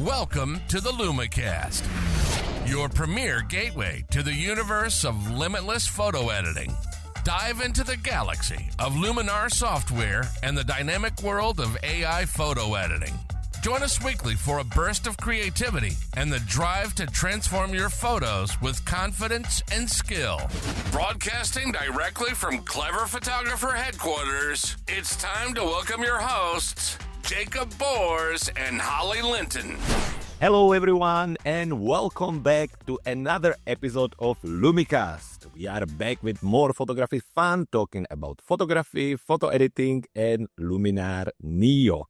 Welcome to the LumiCast, your premier gateway to the universe of limitless photo editing. Dive into the galaxy of Luminar software and the dynamic world of AI photo editing. Join us weekly for a burst of creativity and the drive to transform your photos with confidence and skill. Broadcasting directly from Clever Photographer headquarters, it's time to welcome your hosts, Jakub and Holly Linton. Hello everyone and welcome back to another episode of LumiCast. We are back with more photography fun, talking about photography, photo editing and Luminar Neo.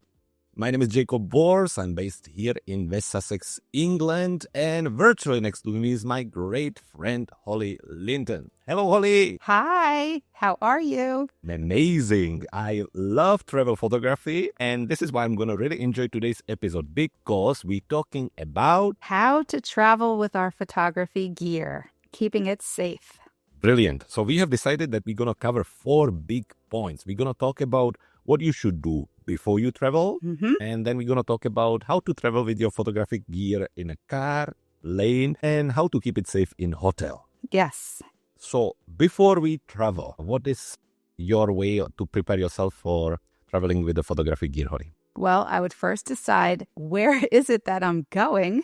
My name is Jakub. I'm based here in West Sussex, England, and virtually next to me is my great friend Holly Linton. Hello Holly! Hi, how are you? Amazing! I love travel photography and this is why I'm going to really enjoy today's episode because we're talking about how to travel with our photography gear, keeping it safe. Brilliant. So we have decided that we're going to cover 4 big points. We're going to talk about what you should do before you travel. And then we're going to talk about how to travel with your photographic gear in a car, lane, and how to keep it safe in hotel. Yes. So before we travel, what is your way to prepare yourself for traveling with the photographic gear, Holly? Well, I would first decide where is it that I'm going?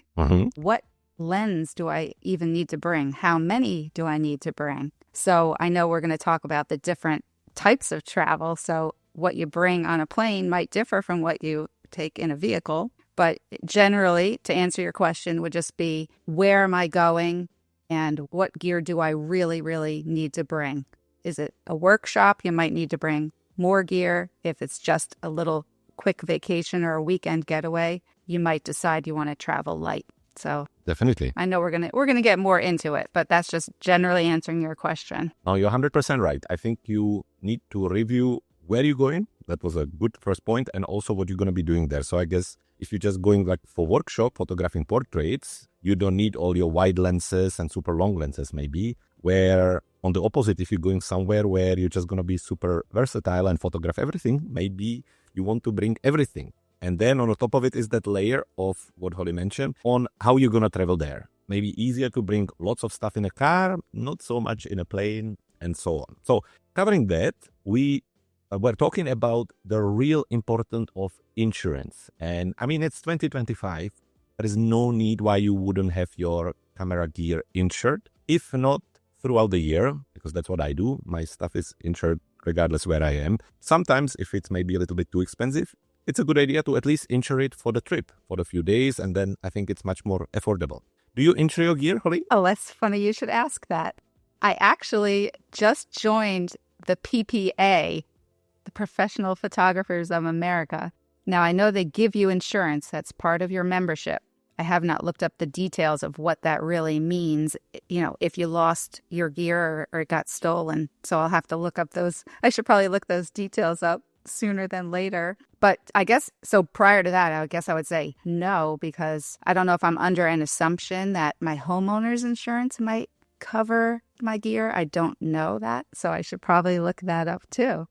What lens do I even need to bring? How many do I need to bring? So I know we're going to talk about the different types of travel. So what you bring on a plane might differ from what you take in a vehicle. But generally, to answer your question, would just be where am I going and what gear do I really need to bring? Is it a workshop? You might need to bring more gear. If it's just a little quick vacation or a weekend getaway, you might decide you want to travel light. So definitely. I know we're gonna get more into it, but that's just generally answering your question. No, you're 100% right. I think you need to review where you're going. That was a good first point, and also what you're going to be doing there. So I guess if you're just going like for workshop, photographing portraits, you don't need all your wide lenses and super long lenses maybe, where on the opposite, if you're going somewhere where you're just going to be super versatile and photograph everything, maybe you want to bring everything. And then on the top of it is that layer of what Holly mentioned on how you're going to travel there. Maybe easier to bring lots of stuff in a car, not so much in a plane, and so on. So covering that, we're talking about the real importance of insurance. And I mean, it's 2025. There is no need why you wouldn't have your camera gear insured. If not throughout the year, because that's what I do. My stuff is insured regardless where I am. Sometimes if it's maybe a little bit too expensive, it's a good idea to at least insure it for the trip for a few days. And then I think it's much more affordable. Do you insure your gear, Holly? Oh, that's funny you should ask that. I actually just joined the PPA, the Professional Photographers of America. Now, I know they give you insurance. That's part of your membership. I have not looked up the details of what that really means, you know, if you lost your gear or it got stolen. So I'll have to look up those. I should probably look those details up sooner than later. But I guess, so prior to that, I guess I would say no, because I don't know if I'm under an assumption that my homeowner's insurance might cover my gear. I don't know that. So I should probably look that up too.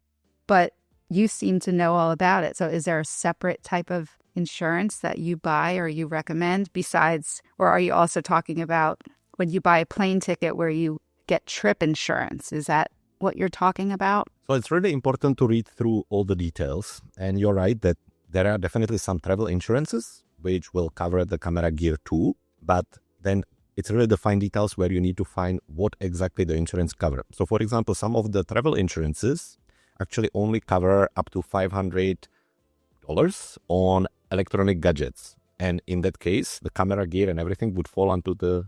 But you seem to know all about it. So is there a separate type of insurance that you buy or you recommend besides, or are you also talking about when you buy a plane ticket where you get trip insurance? Is that what you're talking about? So it's really important to read through all the details. And you're right that there are definitely some travel insurances which will cover the camera gear too. But then it's really the fine details where you need to find what exactly the insurance covers. So for example, some of the travel insurances actually only cover up to $500 on electronic gadgets. And in that case, the camera gear and everything would fall onto the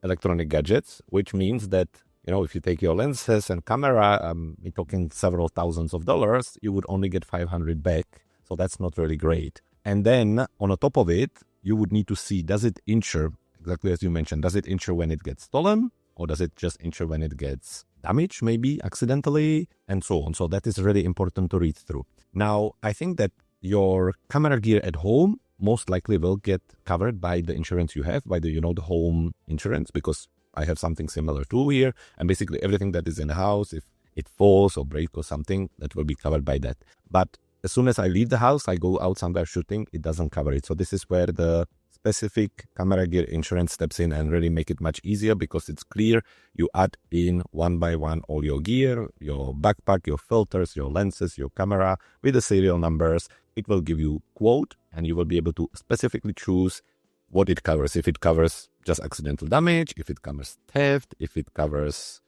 electronic gadgets, which means that, you know, if you take your lenses and camera, we're talking several thousands of dollars, you would only get $500 back. So that's not really great. And then on the top of it, you would need to see, does it insure, exactly as you mentioned, does it insure when it gets stolen? Or does it just insure when it gets damaged, maybe accidentally, and so on. So that is really important to read through. Now, I think that your camera gear at home most likely will get covered by the insurance you have, by the, the home insurance, because I have something similar too here. And basically everything that is in the house, if it falls or breaks or something, that will be covered by that. But as soon as I leave the house, I go out somewhere shooting, it doesn't cover it. So this is where the specific camera gear insurance steps in and really make it much easier because it's clear. You add in one by one all your gear, your backpack, your filters, your lenses, your camera with the serial numbers. It will give you a quote and you will be able to specifically choose what it covers. If it covers just accidental damage, if it covers theft, if it covers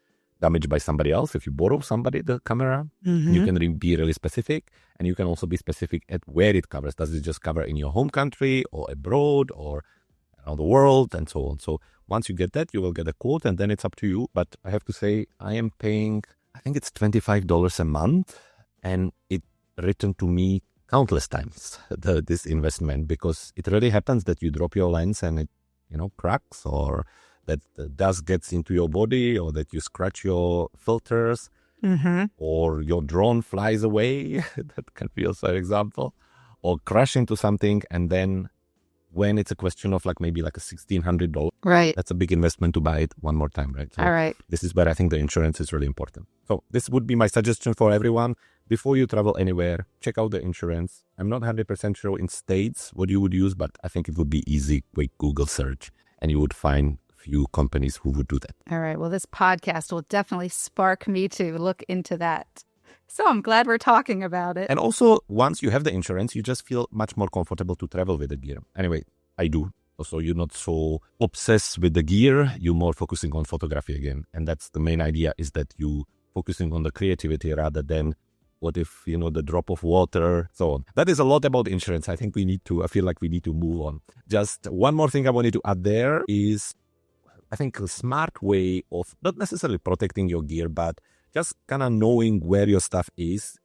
damage by somebody else, if you borrow somebody the camera, you can be really specific, and you can also be specific at where it covers. Does it just cover in your home country or abroad or around the world and so on? So once you get that, you will get a quote and then it's up to you. But I have to say, I am paying, I think it's $25 a month, and it returned to me countless times, this investment, because it really happens that you drop your lens and it, cracks, or that the dust gets into your body, or that you scratch your filters, or your drone flies away. That can be also an example, or crash into something. And then when it's a question of maybe a $1,600, right, that's a big investment to buy it one more time, right? So all right. This is where I think the insurance is really important. So this would be my suggestion for everyone. Before you travel anywhere, check out the insurance. I'm not 100% sure in States what you would use, but I think it would be easy, quick Google search, and you would find few companies who would do that. All right. Well, this podcast will definitely spark me to look into that. So I'm glad we're talking about it. And also, once you have the insurance, you just feel much more comfortable to travel with the gear. Anyway, I do. So you're not so obsessed with the gear. You're more focusing on photography again. And that's the main idea, is that you focusing on the creativity rather than what if, the drop of water, so on. That is a lot about insurance. I feel like we need to move on. Just one more thing I wanted to add there is, I think a smart way of not necessarily protecting your gear, but just kind of knowing where your stuff is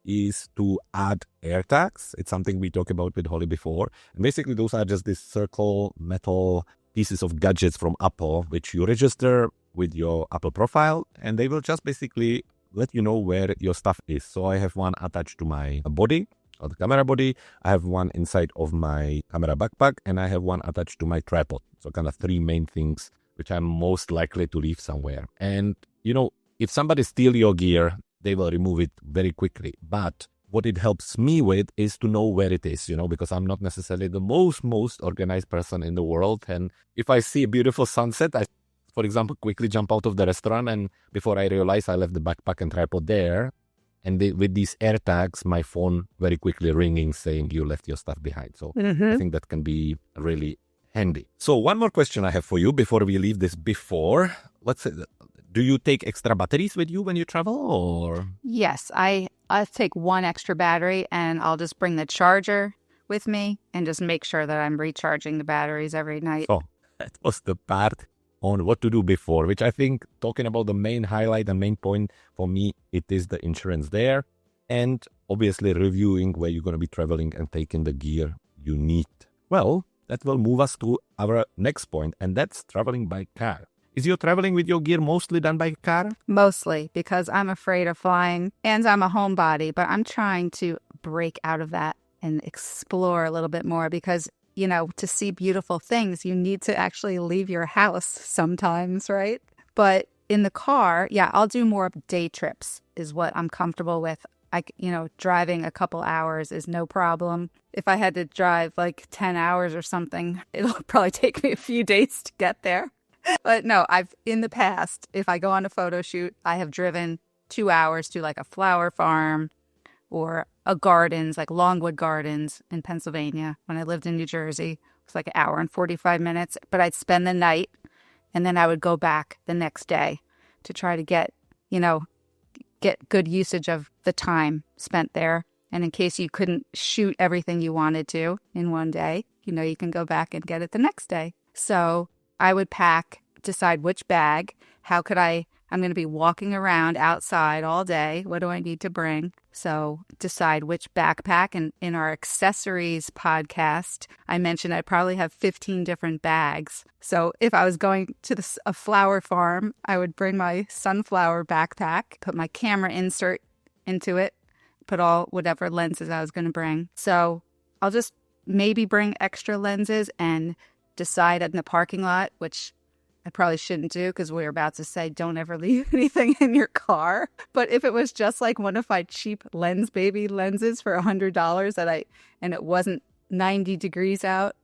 to add AirTags. It's something we talked about with Holly before. And basically, those are just these circle metal pieces of gadgets from Apple, which you register with your Apple profile, and they will just basically let you know where your stuff is. So I have one attached to my body, or the camera body. I have one inside of my camera backpack, and I have one attached to my tripod. So kind of three main things which I'm most likely to leave somewhere. And, if somebody steals your gear, they will remove it very quickly. But what it helps me with is to know where it is, because I'm not necessarily the most organized person in the world. And if I see a beautiful sunset, I, for example, quickly jump out of the restaurant, and before I realize I left the backpack and tripod there. And with these AirTags, my phone very quickly ringing saying you left your stuff behind. So I think that can be really handy. So one more question I have for you before we leave this. Let's say, do you take extra batteries with you when you travel, or? Yes, I take one extra battery, and I'll just bring the charger with me and just make sure that I'm recharging the batteries every night. So that was the part on what to do before, which I think, talking about the main highlight and main point for me, it is the insurance there, and obviously reviewing where you're going to be traveling and taking the gear you need. Well, that will move us to our next point, and that's traveling by car. Is your traveling with your gear mostly done by car? Mostly, because I'm afraid of flying, and I'm a homebody, but I'm trying to break out of that and explore a little bit more, because, to see beautiful things, you need to actually leave your house sometimes, right? But in the car, I'll do more of day trips is what I'm comfortable with. Driving a couple hours is no problem. If I had to drive 10 hours or something, it'll probably take me a few days to get there. But no, in the past, if I go on a photo shoot, I have driven 2 hours to a flower farm or a gardens, like Longwood Gardens in Pennsylvania. When I lived in New Jersey, it was an hour and 45 minutes, but I'd spend the night and then I would go back the next day to try to get good usage of the time spent there. And in case you couldn't shoot everything you wanted to in one day, you can go back and get it the next day. So I would pack, decide which bag, I'm going to be walking around outside all day. What do I need to bring? So decide which backpack. And in our accessories podcast, I mentioned I probably have 15 different bags. So if I was going to a flower farm, I would bring my sunflower backpack, put my camera insert into it, put all whatever lenses I was going to bring. So I'll just maybe bring extra lenses and decide in the parking lot, which I probably shouldn't do because we're about to say don't ever leave anything in your car. But if it was just one of my cheap baby lenses for $100 and it wasn't 90 degrees out,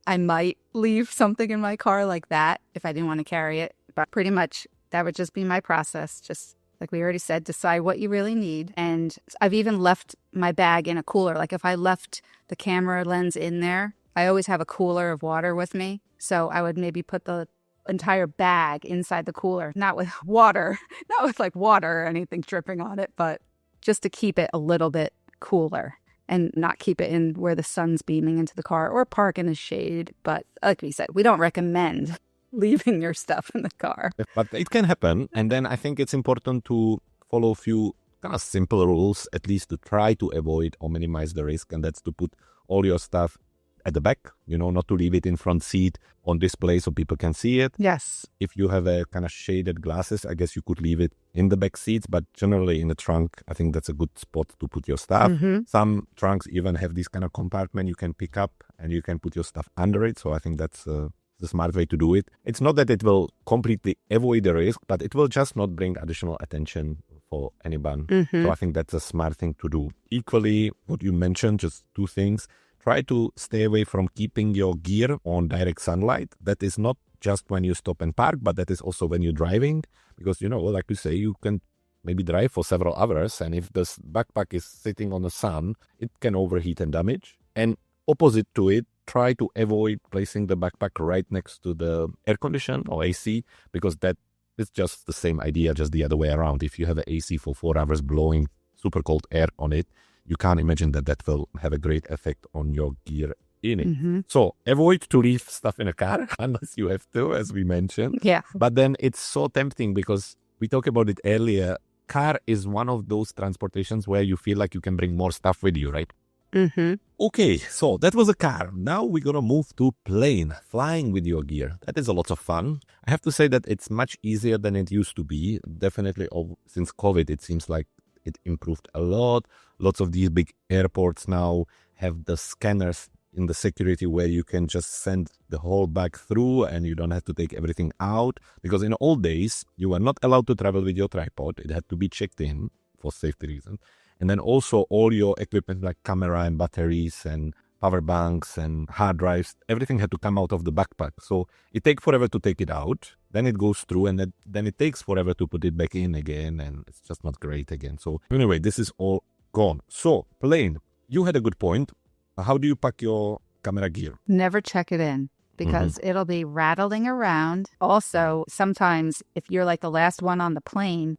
I might leave something in my car like that if I didn't want to carry it. But pretty much that would just be my process. Just like we already said, decide what you really need. And I've even left my bag in a cooler. Like if I left the camera lens in there, I always have a cooler of water with me. So I would maybe put the entire bag inside the cooler, not with water, not with like water or anything dripping on it, but just to keep it a little bit cooler and not keep it in where the sun's beaming into the car, or park in the shade. But like we said, we don't recommend leaving your stuff in the car. But it can happen. And then I think it's important to follow a few kind of simple rules, at least to try to avoid or minimize the risk. And that's to put all your stuff at the back, not to leave it in front seat on display so people can see it. Yes. If you have a kind of shaded glasses, I guess you could leave it in the back seats, but generally in the trunk, I think that's a good spot to put your stuff. Mm-hmm. Some trunks even have this kind of compartment you can pick up and you can put your stuff under it. So I think that's the smart way to do it. It's not that it will completely avoid the risk, but it will just not bring additional attention for anyone. Mm-hmm. So I think that's a smart thing to do. Equally, what you mentioned, just two things. Try to stay away from keeping your gear on direct sunlight. That is not just when you stop and park, but that is also when you're driving. Because, like you say, you can maybe drive for several hours. And if this backpack is sitting on the sun, it can overheat and damage. And opposite to it, try to avoid placing the backpack right next to the air condition or AC, because that is just the same idea, just the other way around. If you have an AC for 4 hours blowing super cold air on it, you can't imagine that will have a great effect on your gear in it. Mm-hmm. So avoid to leave stuff in a car unless you have to, as we mentioned. Yeah. But then it's so tempting because we talked about it earlier. Car is one of those transportations where you feel like you can bring more stuff with you, right? Mm-hmm. Okay, so that was a car. Now we're going to move to plane, flying with your gear. That is a lot of fun. I have to say that it's much easier than it used to be. Definitely since COVID, it seems like it improved a lot. Lots of these big airports now have the scanners in the security where you can just send the whole bag through and you don't have to take everything out. Because in old days, you were not allowed to travel with your tripod. It had to be checked in for safety reasons. And then also all your equipment like camera and batteries and power banks and hard drives, everything had to come out of the backpack. So it takes forever to take it out. Then it goes through and then it takes forever to put it back in again. And it's just not great again. So anyway, this is all gone. So plane, you had a good point. How do you pack your camera gear? Never check it in because it'll be rattling around. Also, sometimes if you're like the last one on the plane,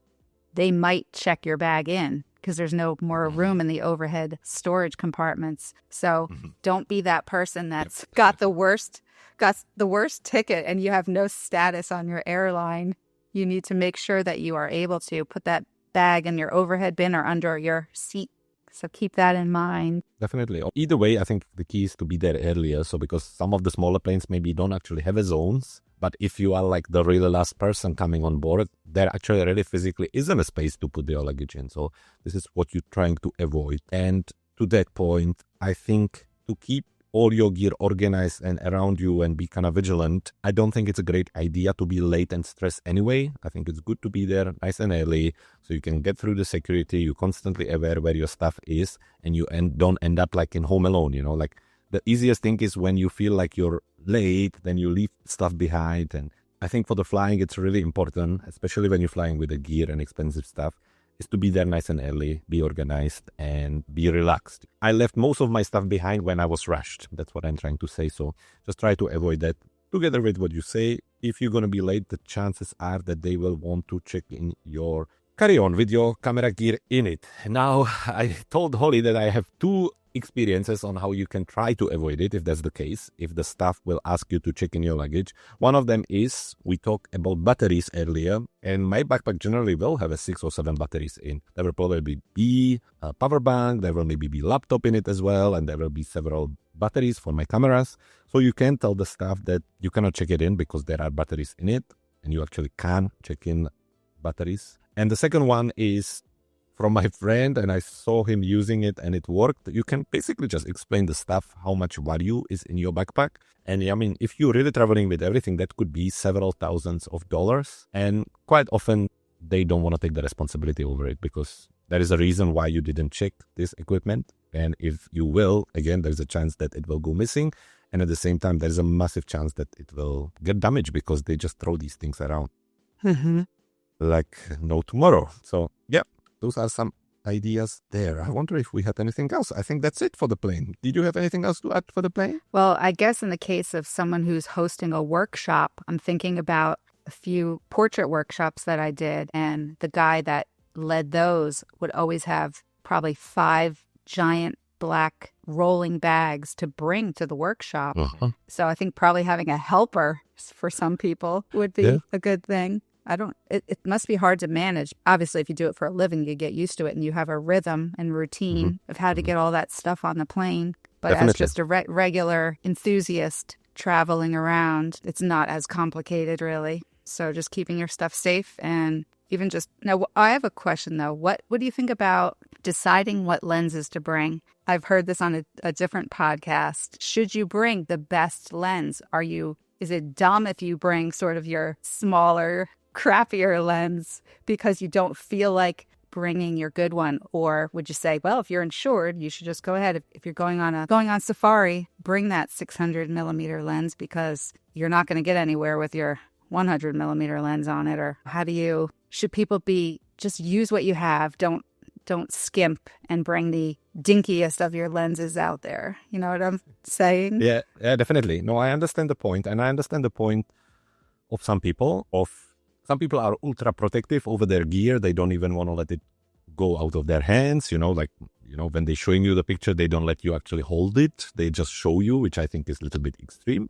they might check your bag in because there's no more room in the overhead storage compartments. So don't be that person that's got the worst ticket and you have no status on your airline. You need to make sure that you are able to put that bag in your overhead bin or under your seat. So keep that in mind. Definitely. Either way, I think the key is to be there earlier. So because some of the smaller planes maybe don't actually have a zones. But if you are like the really last person coming on board, there actually really physically isn't a space to put your luggage in. So this is what you're trying to avoid. And to that point, I think to keep all your gear organized and around you and be kind of vigilant, I don't think it's a great idea to be late and stressed anyway. I think it's good to be there nice and early so you can get through the security. You're constantly aware where your stuff is and you don't end up like in Home Alone, like the easiest thing is when you feel like you're late, then you leave stuff behind. And I think for the flying, it's really important, especially when you're flying with the gear and expensive stuff, is to be there nice and early, be organized, and be relaxed. I left most of my stuff behind when I was rushed. That's what I'm trying to say. So just try to avoid that. Together with what you say, if you're going to be late, the chances are that they will want to check in your carry-on with your camera gear in it. Now, I told Holly that I have 2 experiences on how you can try to avoid it if that's the case, if the staff will ask you to check in your luggage. One of them is, we talked about batteries earlier, and my backpack generally will have 6 or 7 batteries in. There will probably be a power bank, there will maybe be laptop in it as well, and there will be several batteries for my cameras. So you can tell the staff that you cannot check it in because there are batteries in it, and you actually can check in batteries. And the second one is from my friend, and I saw him using it and it worked. You can basically just explain the stuff, how much value is in your backpack. And I mean, if you're really traveling with everything, that could be several thousands of dollars. And quite often they don't want to take the responsibility over it because there is a reason why you didn't check this equipment. And if you will, again, there's a chance that it will go missing. And at the same time, there's a massive chance that it will get damaged because they just throw these things around like no tomorrow. So yeah, those are some ideas there. I wonder if we had anything else. I think that's it for the plane. Did you have anything else to add for the plane? Well, I guess in the case of someone who's hosting a workshop, I'm thinking about a few portrait workshops that I did, and the guy that led those would always have probably 5 giant black rolling bags to bring to the workshop. So I think probably having a helper for some people would be a good thing. It must be hard to manage. Obviously, if you do it for a living, you get used to it and you have a rhythm and routine of how to get all that stuff on the plane. But as just a regular enthusiast traveling around, it's not as complicated, really. So just keeping your stuff safe and even just... Now, I have a question, though. What do you think about deciding what lenses to bring? I've heard this on a different podcast. Should you bring the best lens? Is it dumb if you bring sort of your smaller, crappier lens because you don't feel like bringing your good one? Or would you say, well, if you're insured, you should just go ahead. If you're going on safari, bring that 600 millimeter lens because you're not going to get anywhere with your 100 millimeter lens on it? Or should people just use what you have? Don't skimp and bring the dinkiest of your lenses out there. You know what I'm saying? Yeah, definitely. No, I understand the point. And I understand the point of some people. Some people are ultra protective over their gear. They don't even want to let it go out of their hands. When they're showing you the picture, they don't let you actually hold it. They just show you, which I think is a little bit extreme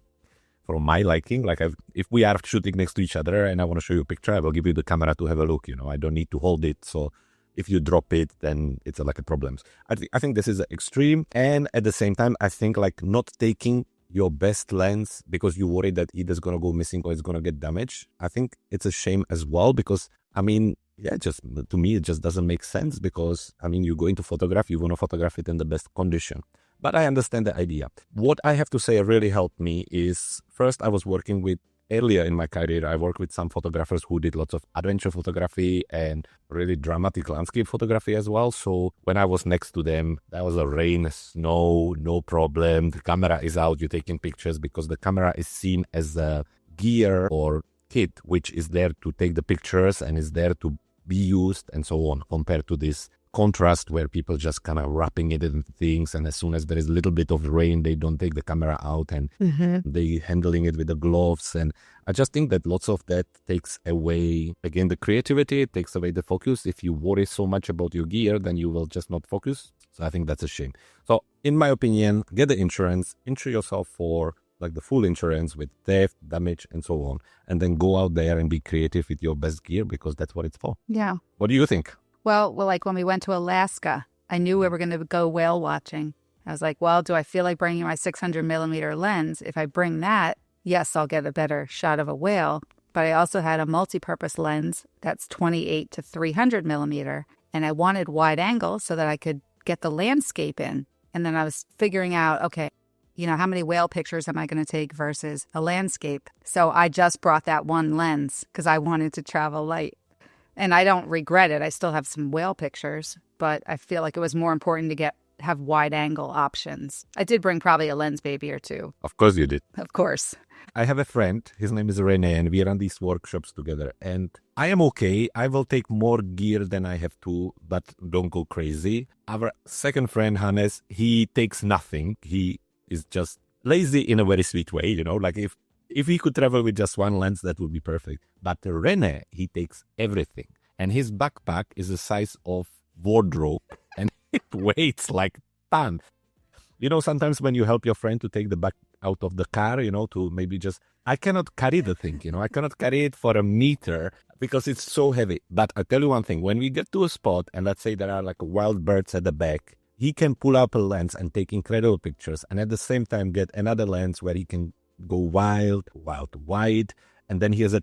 for my liking. Like if we are shooting next to each other and I want to show you a picture, I will give you the camera to have a look. I don't need to hold it. So if you drop it, then it's like a problem. I think this is extreme. And at the same time, I think like not taking your best lens because you worry that either it's going to go missing or it's going to get damaged. I think it's a shame as well because, to me, it just doesn't make sense because, you go into photograph, you want to photograph it in the best condition. But I understand the idea. What I have to say really helped me is, first, I was working with, earlier in my career, I worked with some photographers who did lots of adventure photography and really dramatic landscape photography as well. So when I was next to them, there was a rain, snow, no problem. The camera is out, you're taking pictures because the camera is seen as a gear or kit, which is there to take the pictures and is there to be used and so on, compared to this contrast where people just kind of wrapping it in things, and as soon as there is a little bit of rain, they don't take the camera out and they handling it with the gloves. And I just think that lots of that takes away, again, the creativity, it takes away the focus. If you worry so much about your gear, then you will just not focus. So I think that's a shame. So in my opinion, get the insurance, insure yourself for like the full insurance with theft, damage, and so on, and then go out there and be creative with your best gear because that's what it's for. Yeah. What do you think? Well, like when we went to Alaska, I knew we were going to go whale watching. I was like, well, do I feel like bringing my 600 millimeter lens? If I bring that, yes, I'll get a better shot of a whale. But I also had a multi-purpose lens that's 28 to 300 millimeter. And I wanted wide angle so that I could get the landscape in. And then I was figuring out, okay, how many whale pictures am I going to take versus a landscape? So I just brought that one lens because I wanted to travel light. And I don't regret it. I still have some whale pictures, but I feel like it was more important to have wide angle options. I did bring probably a lens baby or two. Of course you did. Of course. I have a friend, his name is Rene, and we run these workshops together. And I am okay. I will take more gear than I have to, but don't go crazy. Our second friend, Hannes, he takes nothing. He is just lazy in a very sweet way, like if he could travel with just one lens, that would be perfect. But Rene, he takes everything. And his backpack is the size of wardrobe and it weighs like a ton. Sometimes when you help your friend to take the bag out of the car, to maybe I cannot carry the thing, I cannot carry it for a meter because it's so heavy. But I tell you one thing, when we get to a spot and let's say there are like wild birds at the back, he can pull up a lens and take incredible pictures and at the same time get another lens where he can go wild, wide. And then he has a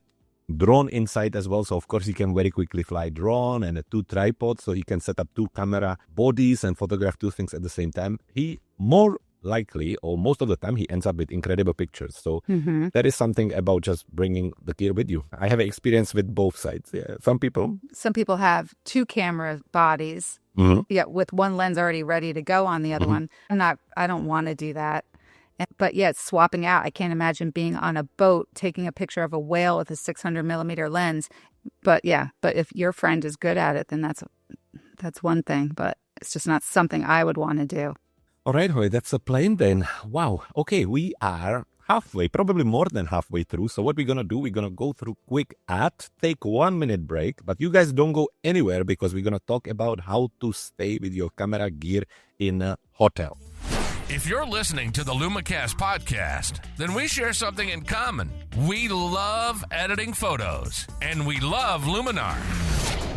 drone inside as well. So of course he can very quickly fly drone and 2 tripods. So he can set up 2 camera bodies and photograph 2 things at the same time. He more likely, or most of the time, he ends up with incredible pictures. So there is something about just bringing the gear with you. I have experience with both sides. Yeah, some people have 2 camera bodies. Yeah, with one lens already ready to go on the other one. I don't want to do that. But yeah, it's swapping out. I can't imagine being on a boat taking a picture of a whale with a 600 millimeter lens. But if your friend is good at it, then that's one thing. But it's just not something I would want to do. All right, Holly, that's a plan then. Wow. Okay, we are halfway, probably more than halfway through. So what we're going to do, we're going to go through quick ad, take 1 minute break. But you guys don't go anywhere because we're going to talk about how to stay with your camera gear in a hotel. If you're listening to the LumiCast podcast, then we share something in common. We love editing photos, and we love Luminar.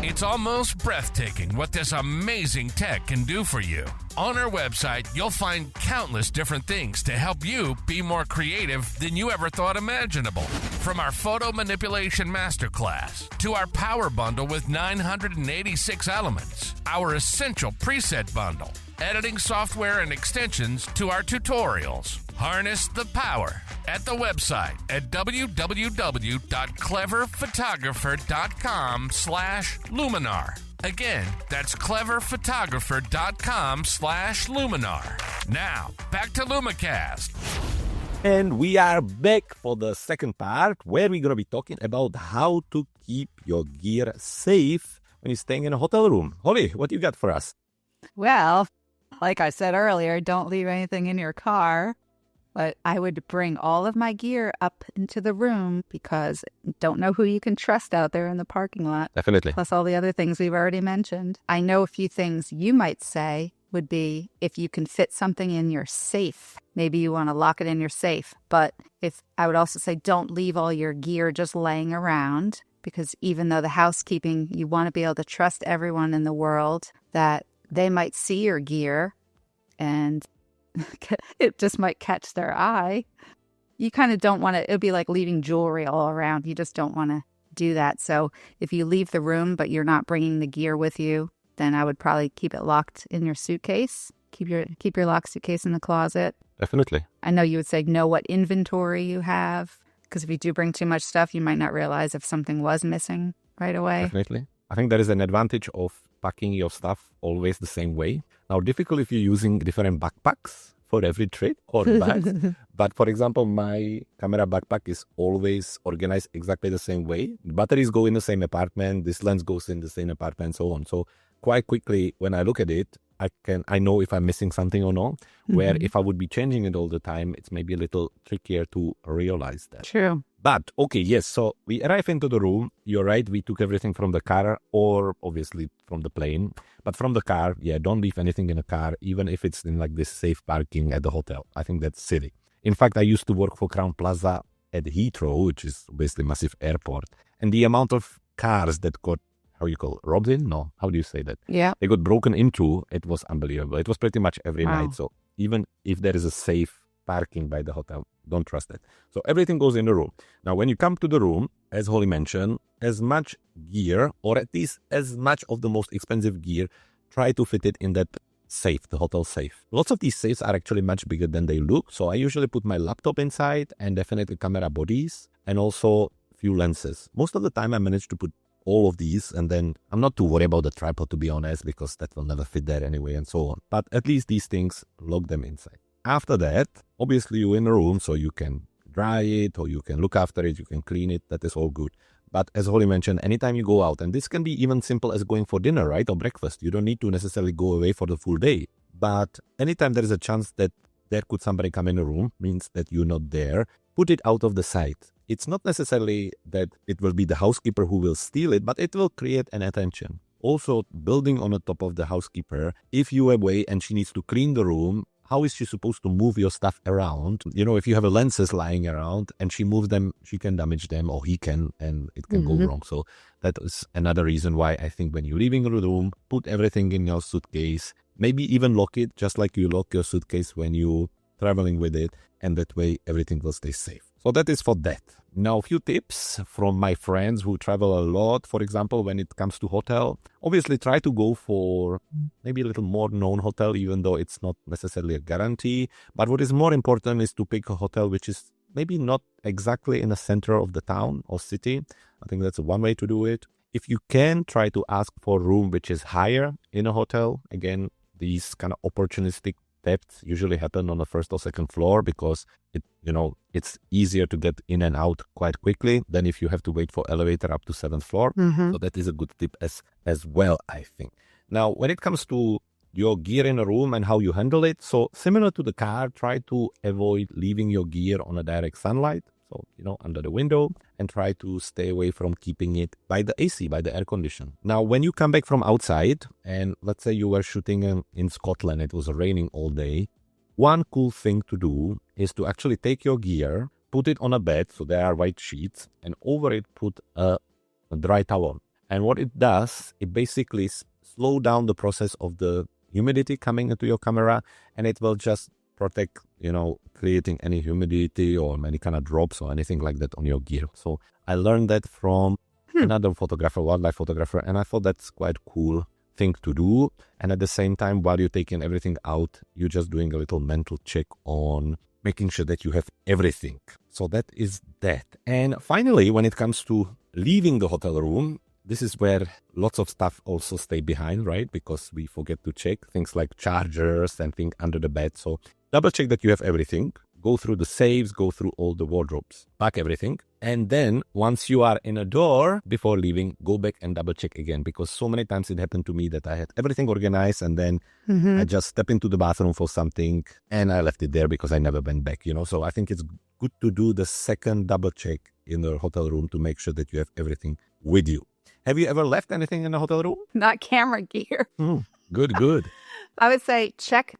It's almost breathtaking what this amazing tech can do for you. On our website, you'll find countless different things to help you be more creative than you ever thought imaginable. From our photo manipulation masterclass to our power bundle with 986 elements, our essential preset bundle, editing software and extensions to our tutorials. Harness the power at the website at www.cleverphotographer.com/Luminar. Again, that's cleverphotographer.com/Luminar. Now, back to LumiCast. And we are back for the second part where we're going to be talking about how to keep your gear safe when you're staying in a hotel room. Holly, what you got for us? Well, like I said earlier, don't leave anything in your car. But I would bring all of my gear up into the room because don't know who you can trust out there in the parking lot. Definitely. Plus all the other things we've already mentioned. I know a few things you might say would be if you can fit something in your safe. Maybe you want to lock it in your safe. But I would also say don't leave all your gear just laying around, because even though the housekeeping, you want to be able to trust everyone in the world that they might see your gear and it just might catch their eye. You kind of don't want to, it'd be like leaving jewelry all around. You just don't want to do that. So if you leave the room, but you're not bringing the gear with you, then I would probably keep it locked in your suitcase. Keep your locked suitcase in the closet. Definitely. I know you would say know what inventory you have, because if you do bring too much stuff, you might not realize if something was missing right away. Definitely. I think there is an advantage of packing your stuff always the same way. Now, difficult if you're using different backpacks for every trip or bags. But for example, my camera backpack is always organized exactly the same way. The batteries go in the same apartment. This lens goes in the same apartment and so on. So quite quickly, when I look at it, I know if I'm missing something or not. Where if I would be changing it all the time, it's maybe a little trickier to realize that. True. But, okay, yes, so we arrive into the room. You're right, we took everything from the car or obviously from the plane. But from the car, don't leave anything in the car, even if it's in like this safe parking at the hotel. I think that's silly. In fact, I used to work for Crown Plaza at Heathrow, which is basically a massive airport. And the amount of cars that got, robbed in? No, how do you say that? Yeah. They got broken into, it was unbelievable. It was pretty much every night. So even if there is a safe parking by the hotel, don't trust it. So everything goes in the room. Now, when you come to the room, as Holly mentioned, as much gear, or at least as much of the most expensive gear, try to fit it in that safe, the hotel safe. Lots of these safes are actually much bigger than they look. So I usually put my laptop inside and definitely camera bodies and also a few lenses. Most of the time I manage to put all of these, and then I'm not too worried about the tripod, to be honest, because that will never fit there anyway and so on. But at least these things, lock them inside. After that, obviously you're in a room, so you can dry it or you can look after it, you can clean it, that is all good. But as Holly mentioned, anytime you go out, and this can be even simple as going for dinner, right, or breakfast, you don't need to necessarily go away for the full day. But anytime there is a chance that there could somebody come in a room, means that you're not there, put it out of the sight. It's not necessarily that it will be the housekeeper who will steal it, but it will create an attention. Also, building on the top of the housekeeper, if you're away and she needs to clean the room, how is she supposed to move your stuff around? If you have a lenses lying around and she moves them, she can damage them, or he can, and it can go wrong. So that is another reason why I think when you're leaving the room, put everything in your suitcase. Maybe even lock it, just like you lock your suitcase when you're traveling with it. And that way, everything will stay safe. So that is for that. Now, a few tips from my friends who travel a lot. For example, when it comes to hotel, obviously try to go for maybe a little more known hotel, even though it's not necessarily a guarantee. But what is more important is to pick a hotel which is maybe not exactly in the center of the town or city. I think that's one way to do it. If you can, try to ask for a room which is higher in a hotel. Again, these kind of opportunistic thefts usually happen on the first or second floor because it's easier to get in and out quite quickly than if you have to wait for elevator up to 7th floor. So that is a good tip as well, I think. Now, when it comes to your gear in a room and how you handle it, so similar to the car, try to avoid leaving your gear on a direct sunlight. So, under the window, and try to stay away from keeping it by the AC, by the air condition. Now, when you come back from outside, and let's say you were shooting in Scotland, it was raining all day, one cool thing to do is to actually take your gear, put it on a bed, so there are white sheets, and over it put a dry towel. And what it does, it basically slow down the process of the humidity coming into your camera, and it will just protect, creating any humidity or any kind of drops or anything like that on your gear. So I learned that from another photographer, wildlife photographer, and I thought that's quite cool thing to do. And at the same time, while you're taking everything out, you're just doing a little mental check on making sure that you have everything. So that is that. And finally, when it comes to leaving the hotel room, this is where lots of stuff also stay behind, right? Because we forget to check things like chargers and things under the bed. So double check that you have everything. Go through the safes, go through all the wardrobes, pack everything. And then once you are in a door, before leaving, go back and double check again. Because so many times it happened to me that I had everything organized and then I just step into the bathroom for something and I left it there because I never went back, So I think it's good to do the second double check in the hotel room to make sure that you have everything with you. Have you ever left anything in the hotel room? Not camera gear. Good. I would say check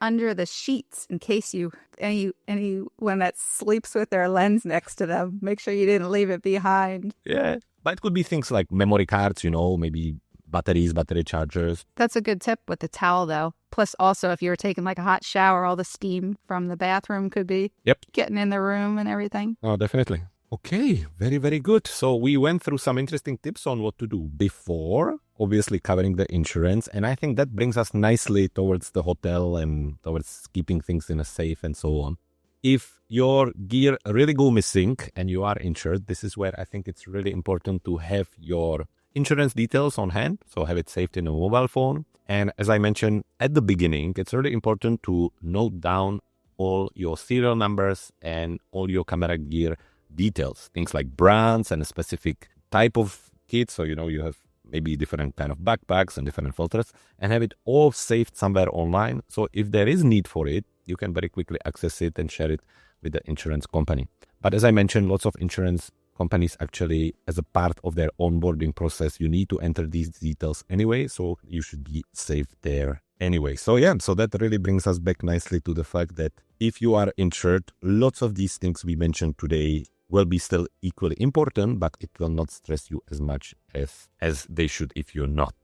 under the sheets in case anyone that sleeps with their lens next to them. Make sure you didn't leave it behind. Yeah, but it could be things like memory cards, maybe batteries, battery chargers. That's a good tip with the towel, though. Plus, also, if you were taking like a hot shower, all the steam from the bathroom could be getting in the room and everything. Oh, definitely. Okay, very, very good. So we went through some interesting tips on what to do before, obviously covering the insurance. And I think that brings us nicely towards the hotel and towards keeping things in a safe and so on. If your gear really go missing and you are insured, this is where I think it's really important to have your insurance details on hand. So have it saved in a mobile phone. And as I mentioned at the beginning, it's really important to note down all your serial numbers and all your camera gear details, things like brands and a specific type of kit. So, you have maybe different kind of backpacks and different filters and have it all saved somewhere online. So if there is need for it, you can very quickly access it and share it with the insurance company. But as I mentioned, lots of insurance companies actually, as a part of their onboarding process, you need to enter these details anyway. So you should be saved there anyway. So that really brings us back nicely to the fact that if you are insured, lots of these things we mentioned today will be still equally important, but it will not stress you as much as they should if you're not.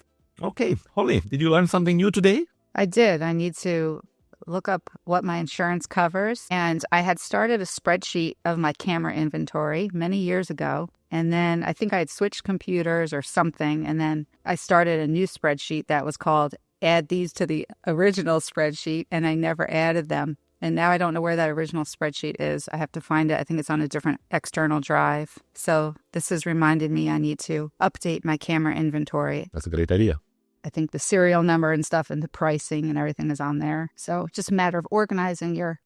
Okay, Holly, did you learn something new today? I did. I need to look up what my insurance covers. And I had started a spreadsheet of my camera inventory many years ago. And then I think I had switched computers or something. And then I started a new spreadsheet that was called Add These to the Original Spreadsheet. And I never added them. And now I don't know where that original spreadsheet is. I have to find it. I think it's on a different external drive. So this has reminded me I need to update my camera inventory. That's a great idea. I think the serial number and stuff and the pricing and everything is on there. So just a matter of organizing your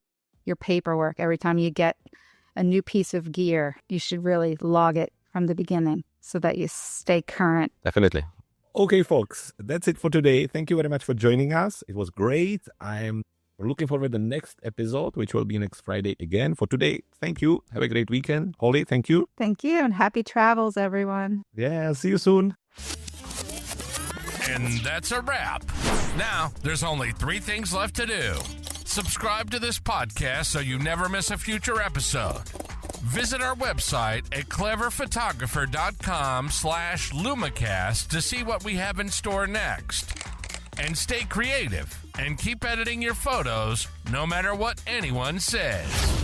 paperwork. Every time you get a new piece of gear, you should really log it from the beginning so that you stay current. Definitely. Okay, folks, that's it for today. Thank you very much for joining us. It was great. We're looking forward to the next episode, which will be next Friday again. For today, thank you. Have a great weekend. Holly, thank you. Thank you, and happy travels, everyone. Yeah, see you soon. And that's a wrap. Now, there's only 3 things left to do. Subscribe to this podcast so you never miss a future episode. Visit our website at cleverphotographer.com/LumiCast to see what we have in store next. And stay creative and keep editing your photos no matter what anyone says.